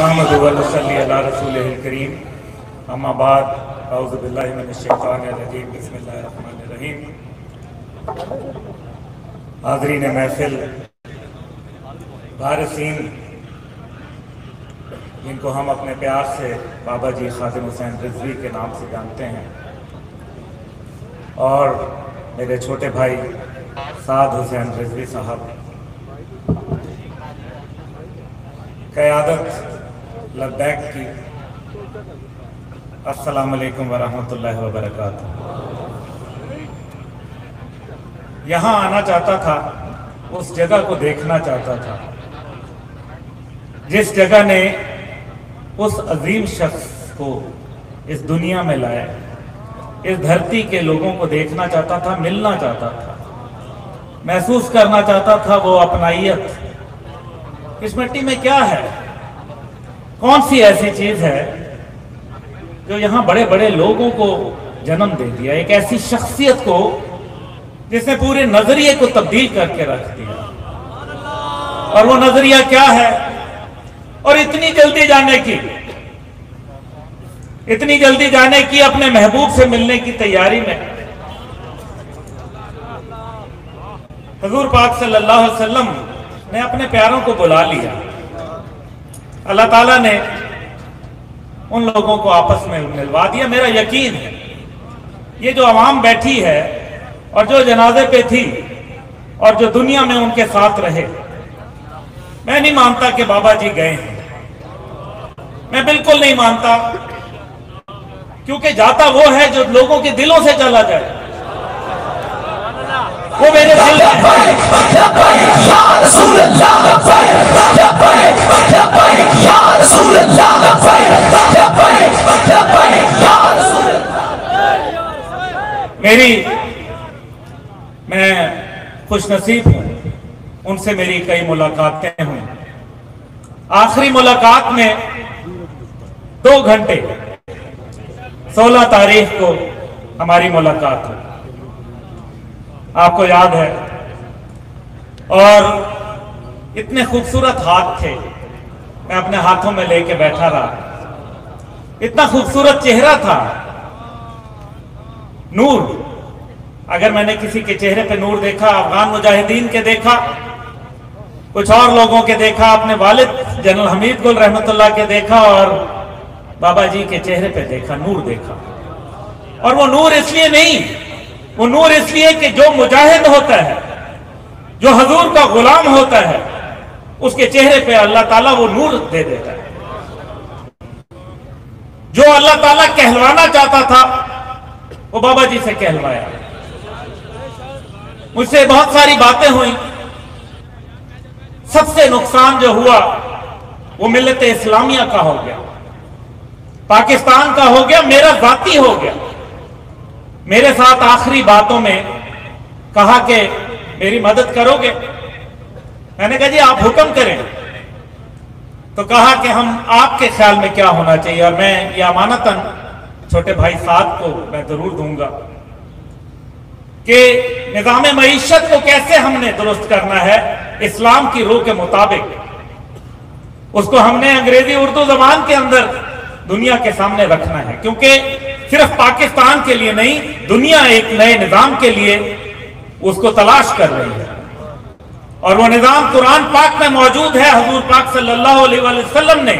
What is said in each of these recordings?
नहमदुहु व नसल्ली अला रसूलिहिल करीम, अम्मा बाद, औज़ु बिल्लाहि मिनश शैतानिर रजीम, बिस्मिल्लाहिर रहमानिर रहीम। हाज़रीन महफिल, वारिसीन, जिनको हम अपने प्यार से बाबा जी ख़ादिम हुसैन रिज़वी के नाम से जानते हैं, और मेरे छोटे भाई साद हुसैन रिज़वी साहब, क़यादत लब्बैक की, अस्सलामु अलैकुम व रहमतुल्लाहि व बरकातुहू। यहाँ आना चाहता था, उस जगह को देखना चाहता था जिस जगह ने उस अजीम शख्स को इस दुनिया में लाया। इस धरती के लोगों को देखना चाहता था, मिलना चाहता था, महसूस करना चाहता था वो अपनाइयत। इस मिट्टी में क्या है, कौन सी ऐसी चीज है जो यहाँ बड़े बड़े लोगों को जन्म दे दिया, एक ऐसी शख्सियत को जिसने पूरे नजरिए को तब्दील करके रख दिया। और वो नजरिया क्या है, और इतनी जल्दी जाने की अपने महबूब से मिलने की तैयारी में हुजूर पाक सल्लल्लाहु अलैहि वसल्लम ने अपने प्यारों को बुला लिया। अल्लाह ताला ने उन लोगों को आपस में मिलवा दिया। मेरा यकीन है ये जो आवाम बैठी है और जो जनाजे पे थी और जो दुनिया में उनके साथ रहे, मैं नहीं मानता कि बाबा जी गए हैं, मैं बिल्कुल नहीं मानता, क्योंकि जाता वो है जो लोगों के दिलों से चला जाए। वो मेरे दिल मैं खुशनसीब हूं, उनसे मेरी कई मुलाकातें हुई। आखिरी मुलाकात में 2 घंटे 16 तारीख को हमारी मुलाकात हुई, आपको याद है। और इतने खूबसूरत हाथ थे, मैं अपने हाथों में लेके बैठा रहा। इतना खूबसूरत चेहरा था, नूर। अगर मैंने किसी के चेहरे पे नूर देखा, अफगान मुजाहिदीन के देखा, कुछ और लोगों के देखा, अपने वालिद जनरल हमीद गुल रहमतुल्लाह के देखा, और बाबा जी के चेहरे पे देखा, नूर देखा। और वो नूर इसलिए नहीं, वो नूर इसलिए कि जो मुजाहिद होता है, जो हजूर का गुलाम होता है, उसके चेहरे पे अल्लाह ताला वो नूर दे देता है। जो अल्लाह ताला कहलवाना चाहता था वो बाबा जी से कहलवाया। मुझसे बहुत सारी बातें हुई। सबसे नुकसान जो हुआ वो मिल्लत इस्लामिया का हो गया, पाकिस्तान का हो गया, मेरा जाती हो गया। मेरे साथ आखिरी बातों में कहा कि मेरी मदद करोगे। मैंने कहा जी आप हुक्म करें। तो कहा कि हम आपके ख्याल में क्या होना चाहिए, और मैं ये अमानतन छोटे भाई साहब को मैं जरूर दूंगा कि निज़ाम मईशत को कैसे हमने दुरुस्त करना है इस्लाम की रूह के मुताबिक। उसको हमने अंग्रेजी उर्दू जबान के अंदर दुनिया के सामने रखना है, क्योंकि सिर्फ पाकिस्तान के लिए नहीं, दुनिया एक नए निजाम के लिए उसको तलाश कर रही है। और वो निजाम कुरान पाक में मौजूद है। हुजूर पाक सल्लल्लाहु अलैहि वसल्लम ने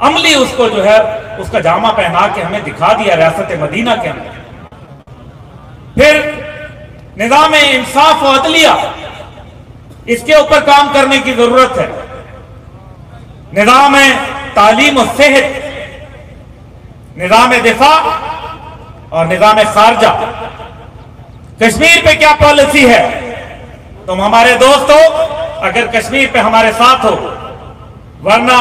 अमली उसको जो है उसका जामा पहना के हमें दिखा दिया रियासत मदीना के अंदर। फिर निजाम इंसाफ और अदलिया, इसके ऊपर काम करने की जरूरत है। निजाम तालीम और सेहत, निजाम दिफा और निजाम खारजा। कश्मीर पे क्या पॉलिसी है? तुम हमारे दोस्त हो अगर कश्मीर पे हमारे साथ हो, वरना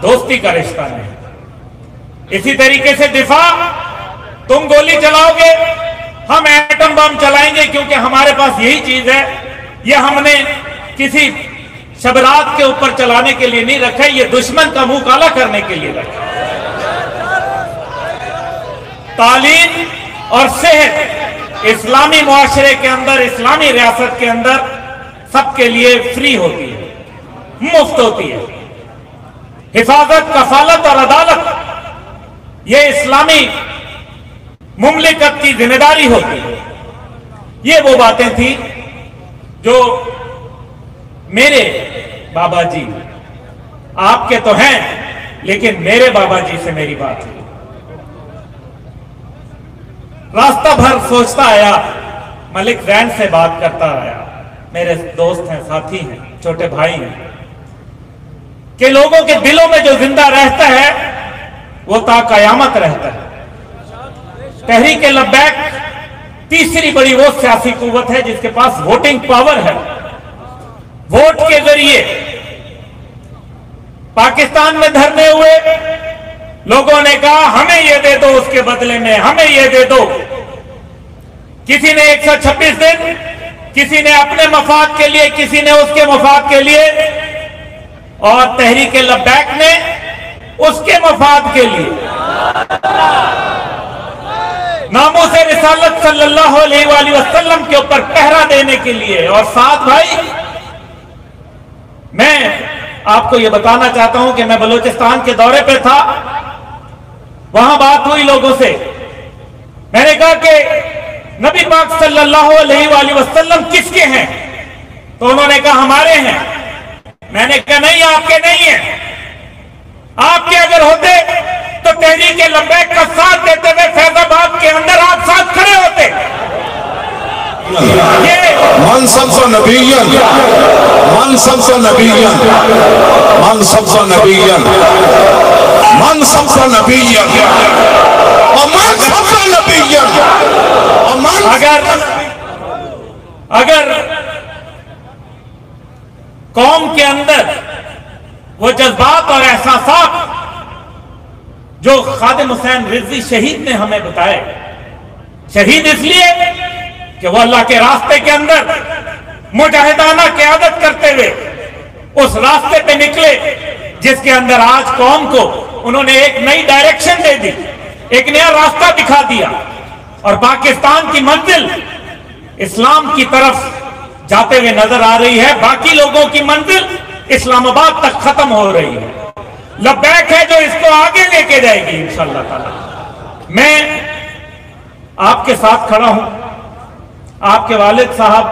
दोस्ती का रिश्ता नहीं। इसी तरीके से दिफा, तुम गोली चलाओगे, हम एटम बम चलाएंगे, क्योंकि हमारे पास यही चीज है। ये हमने किसी शबरात के ऊपर चलाने के लिए नहीं रखा है, ये दुश्मन का मुंह काला करने के लिए रखा है। तालीम और सेहत इस्लामी मुआशरे के अंदर, इस्लामी रियासत के अंदर सबके लिए फ्री होती है, मुफ्त होती है। हिफाजत, कफालत और अदालत, ये इस्लामी मुमलिकत की जिम्मेदारी होती है। ये वो बातें थी जो मेरे बाबा जी, आपके तो हैं लेकिन मेरे बाबा जी से मेरी बात हुई। रास्ता भर सोचता आया, मलिक जैन से बात करता आया, मेरे दोस्त हैं, साथी हैं, छोटे भाई हैं, कि लोगों के दिलों में जो जिंदा रहता है वो ता कयामत रहता है। तहरीक लब्बैक तीसरी बड़ी वो सियासी कुव्वत है जिसके पास वोटिंग पावर है। वोट के जरिए पाकिस्तान में धरने हुए लोगों ने कहा हमें ये दे दो, उसके बदले में हमें ये दे दो। किसी ने 126 दिन, किसी ने अपने मफाद के लिए, किसी ने उसके मफाद के लिए, और तहरीक लब्बैक ने उसके मफाद के लिए नामूस रिसालत सल्लल्लाहु अलैहि वसल्लम के ऊपर पहरा देने के लिए। और साथ भाई, मैं आपको यह बताना चाहता हूं कि मैं बलूचिस्तान के दौरे पे था, वहां बात हुई लोगों से। मैंने कहा कि नबी पाक सल्लल्लाहु अलैहि वसल्लम किसके हैं? तो उन्होंने कहा हमारे हैं। मैंने कहा नहीं, आपके नहीं है। आपके अगर होते तो तहरीक लब्बैक का साथ देते हुए फैजाबाद के अंदर आप साथ खड़े होते। मनसब से नबीयन, मनसब से नबीयन, मनसब से नबीयन, मनसब से नबीयन, और मनसब से नबीयन। अगर कौम के अंदर वो जज्बात और एहसासात जो खादिम हुसैन रिजवी शहीद ने हमें बताए, शहीद इसलिए कि वो अल्लाह के रास्ते के अंदर मुजाहिदाना क़यादत करते हुए उस रास्ते पे निकले जिसके अंदर आज कौम को उन्होंने एक नई डायरेक्शन दे दी, एक नया रास्ता दिखा दिया, और पाकिस्तान की मंजिल इस्लाम की तरफ जाते हुए नजर आ रही है। बाकी लोगों की मंजिल इस्लामाबाद तक खत्म हो रही है। लब्बैक है जो इसको आगे लेके जाएगी इंशाअल्लाह ताला। मैं आपके साथ खड़ा हूं। आपके वालिद साहब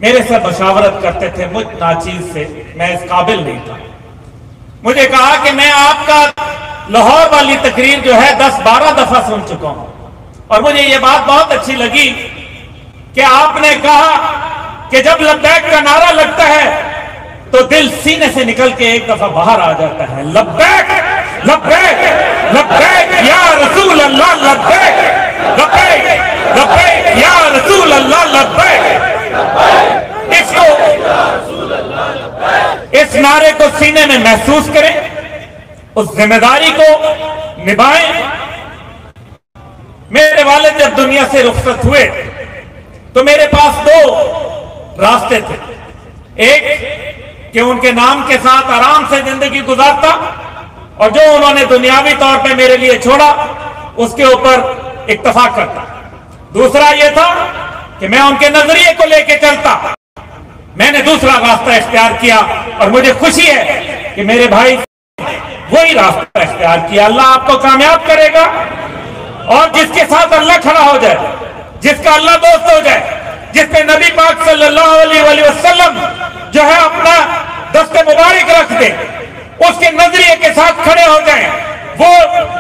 मेरे से मशावरत करते थे, मुझ नाचीज से, मैं इस काबिल नहीं था। मुझे कहा कि मैं आपका लाहौर वाली तकरीर जो है 10-12 दफा सुन चुका हूं, और मुझे ये बात बहुत अच्छी लगी कि आपने कहा कि जब लब्बैक का नारा लगता है तो दिल सीने से निकल के एक दफा बाहर आ जाता है। लब्बैक लब्बैक लब्बैक या रसूल अल्लाह, लब्बैक लब्बैक लब्बैक या रसूल अल्लाह, लब्बैक। इसको, इस नारे को सीने में महसूस करें, उस जिम्मेदारी को निभाएं। मेरे वालिद जब दुनिया से रुखसत हुए तो मेरे पास 2 रास्ते थे। एक कि उनके नाम के साथ आराम से जिंदगी गुजारता, और जो उन्होंने दुनियावी तौर पे मेरे लिए छोड़ा उसके ऊपर इत्तफाक करता। दूसरा यह था कि मैं उनके नजरिए को लेके चलता। मैंने दूसरा रास्ता इख्तियार किया, और मुझे खुशी है कि मेरे भाई वही रास्ता इख्तियार किया। अल्लाह आपको कामयाब करेगा, और जिसके साथ अल्लाह खड़ा हो जाए, जिसका अल्लाह दोस्त हो जाए, जिसपे नबी पाक सल्लल्लाहु अलैहि वसल्लम जो है अपना दस्ते मुबारक रख दे, उसके नजरिए के साथ खड़े हो जाएं। वो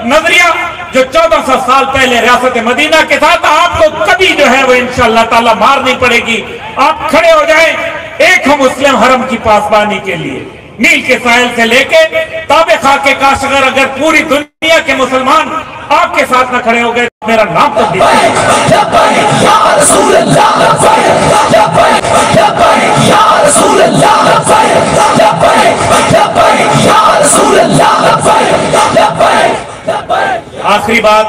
नजरिया जो 1400 साल पहले रियासत मदीना के साथ आपको कभी जो है वो इंशाअल्लाह ताला मार नहीं पड़ेगी। आप खड़े हो जाएं एक हम मुस्लिम हरम की पासबानी के लिए, नील के साहिल से लेके ताबे खा के काशगर, अगर पूरी दुनिया के मुसलमान आपके साथ न खड़े हो गए, मेरा नाम तो आखिरी बात,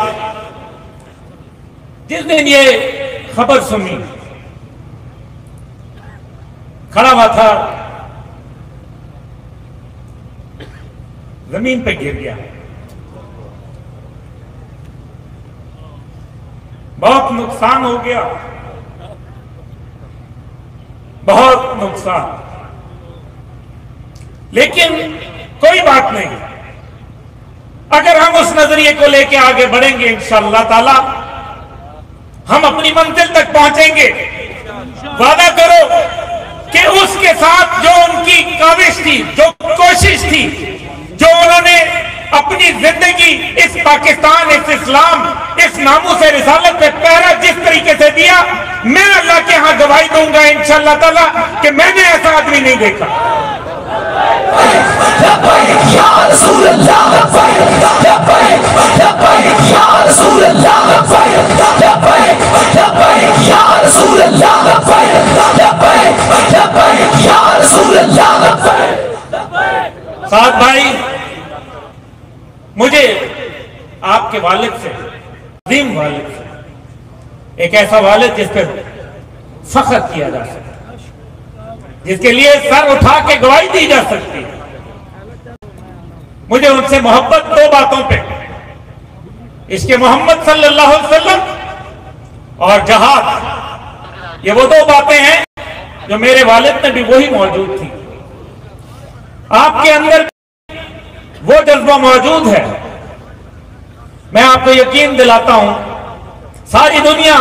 जिस दिन ये खबर सुनी, खड़ा हुआ था, जमीन पे गिर गया। बहुत नुकसान हो गया, बहुत नुकसान। लेकिन कोई बात नहीं। अगर हम उस नजरिए को लेके आगे बढ़ेंगे इंशाअल्लाह ताला हम अपनी मंजिल तक पहुंचेंगे। वादा करो कि उसके साथ जो उनकी काविश थी, जो कोशिश थी, जो उन्होंने अपनी जिंदगी इस पाकिस्तान, इस इस्लाम, इस नामूस रिसालत पे पहरा जिस तरीके से दिया, मैं अल्लाह के यहां गवाही दूंगा इंशाअल्लाह ताला कि मैंने ऐसा आदमी नहीं देखा। साथ भाई, मुझे आपके वालिद से, अजीम वालिद से, एक ऐसा वालिद जिस पर फख्र किया जा सकता, जिसके लिए सर उठा के गवाही दी जा सकती है, मुझे उनसे मोहब्बत दो बातों पे, इश्क़ मोहम्मद सल्लल्लाहु अलैहि वसल्लम और जहाद। ये वो दो बातें हैं जो मेरे वालिद में भी वही मौजूद थी। आपके अंदर वो जज्बा मौजूद है। मैं आपको यकीन दिलाता हूं, सारी दुनिया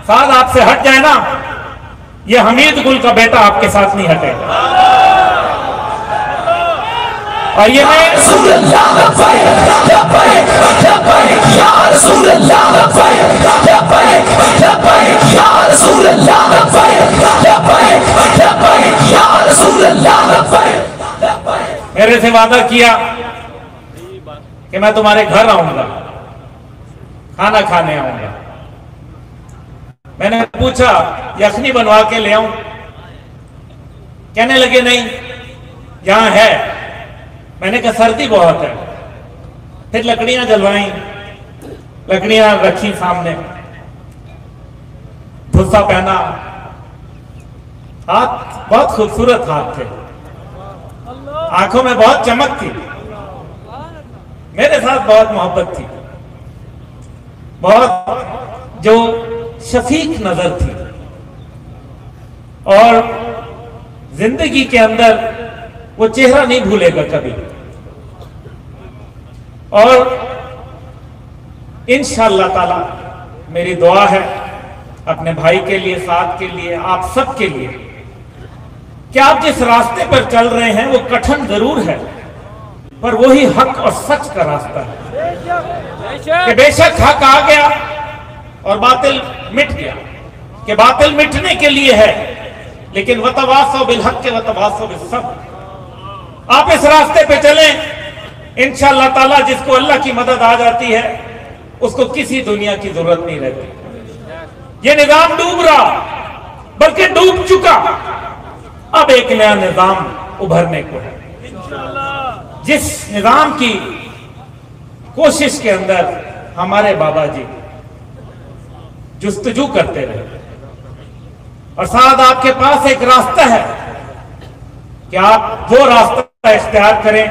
साथ आपसे हट जाए ना, ये हमीद गुल का बेटा आपके साथ नहीं हटेगा। और ये मैं मेरे से वादा किया कि मैं तुम्हारे घर आऊंगा, खाना खाने आऊंगा। मैंने पूछा यखनी बनवा के ले आऊं? कहने लगे नहीं, यहां है। मैंने कहा सर्दी बहुत है। फिर लकड़ियां जलवाई, लकड़ियां रखी सामने, भुस्सा पहना, हाथ बहुत खूबसूरत हाथ थे, आंखों में बहुत चमक थी, मेरे साथ बहुत मोहब्बत थी, बहुत जो शफीक नजर थी। और जिंदगी के अंदर वो चेहरा नहीं भूलेगा कभी। और इंशाअल्लाह ताला मेरी दुआ है अपने भाई के लिए, साथ के लिए, आप सब के लिए, कि आप जिस रास्ते पर चल रहे हैं वो कठिन जरूर है, पर वही हक और सच का रास्ता है। कि बेशक हक आ गया और बातिल मिट गया, कि बातिल मिटने के लिए है, लेकिन वतवासो बिल हक के वतवासो बिल सब्र। आप इस रास्ते पे चलें, इंशाअल्लाह ताला जिसको अल्लाह की मदद आ जाती है उसको किसी दुनिया की जरूरत नहीं रहती। ये निजाम डूब रहा, बल्कि डूब चुका, अब एक नया निजाम उभरने को है। जिस निजाम की कोशिश के अंदर हमारे बाबा जी जुस्तजू करते रहे, और साथ आपके पास एक रास्ता है कि आप वो रास्ता इख्तियार करें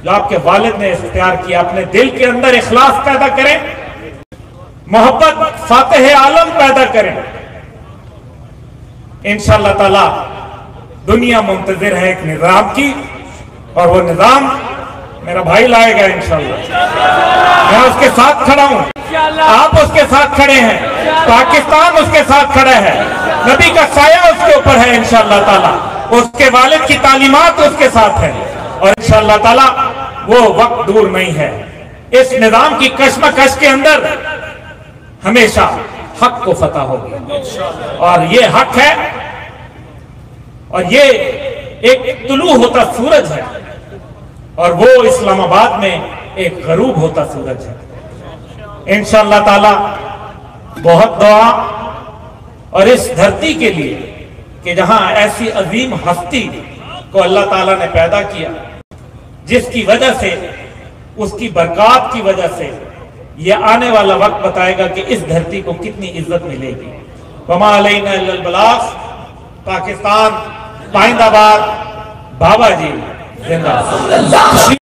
जो आपके वालिद ने इख्तियार किया। अपने दिल के अंदर इखलास पैदा करें, मोहब्बत फातिह आलम पैदा करें। इंशाअल्लाह ताला दुनिया मुंतजिर है एक निजाम की, और वो निजाम मेरा भाई लाएगा इंशाअल्लाह। मैं उसके साथ खड़ा हूं, आप उसके साथ खड़े हैं, पाकिस्तान उसके साथ खड़ा है, नबी का साया उसके ऊपर है इंशाअल्लाह ताला, उसके वालिद की तालीमात उसके साथ है, और इंशाअल्लाह ताला वो वक्त दूर नहीं है। इस निजाम की कश्मकश के अंदर हमेशा हक को फतह होगी, और ये हक है, और ये एक तुलू होता सूरज है, और वो इस्लामाबाद में एक गरूब होता सूरज है। इंशाअल्लाह ताला बहुत दुआ, और इस धरती के लिए कि जहां ऐसी अजीम हस्ती को अल्लाह ताला ने पैदा किया, जिसकी वजह से, उसकी बरकत की वजह से यह आने वाला वक्त बताएगा कि इस धरती को कितनी इज्जत मिलेगी। वमा अलैना इल्लल बलाग। पाकिस्तान, पाइंदाबाद, बाबा जी जिंदाबाद।